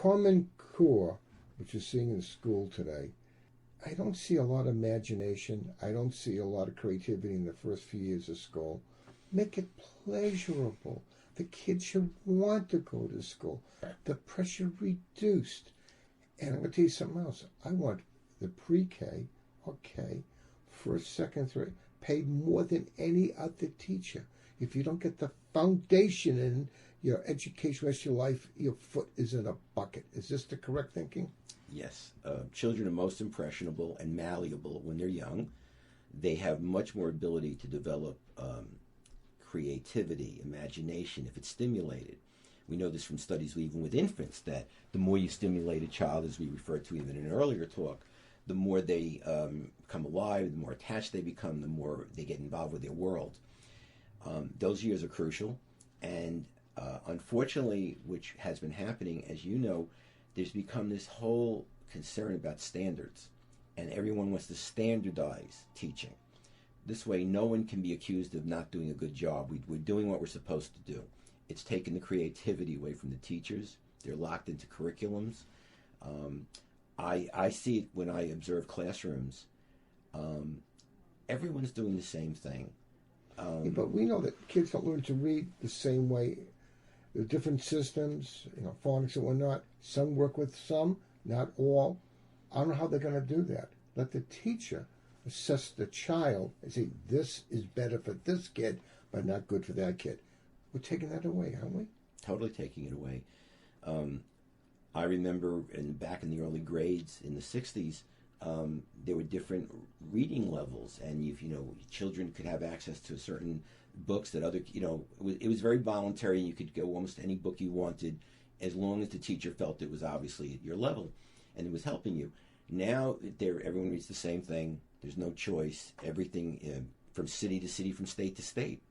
common core, which you're seeing in school today, I don't see a lot of imagination. I don't see a lot of creativity in the first few years of school. Make it pleasurable. The kids should want to go to school. The pressure reduced. And I'm going to tell you something else. I want the pre-K or K, first, second, third, paid more than any other teacher. If you don't get the foundation in your education, rest of your life, your foot is in a bucket. Is this the correct thinking? Yes. Children are most impressionable and malleable when they're young. They have much more ability to develop creativity, imagination, if it's stimulated. We know this from studies even with infants, that the more you stimulate a child, as we referred to even in an earlier talk, the more they come alive, the more attached they become, the more they get involved with their world. Those years are crucial, and unfortunately, which has been happening, as you know, there's become this whole concern about standards, and everyone wants to standardize teaching. This way, no one can be accused of not doing a good job. We're doing what we're supposed to do. It's taken the creativity away from the teachers. They're locked into curriculums. I see it when I observe classrooms. Everyone's doing the same thing. But we know that kids don't learn to read the same way. There are different systems, phonics and whatnot. Some work with some, not all. I don't know how they're going to do that. Let the teacher assess the child and say, this is better for this kid, but not good for that kid. We're taking that away, aren't we? Totally taking it away. I remember back in the early grades in the 60s, there were different reading levels, and children could have access to certain books that it was very voluntary, and you could go almost any book you wanted as long as the teacher felt it was obviously at your level and it was helping you. Now everyone reads the same thing. There's no choice. Everything from city to city, from state to state.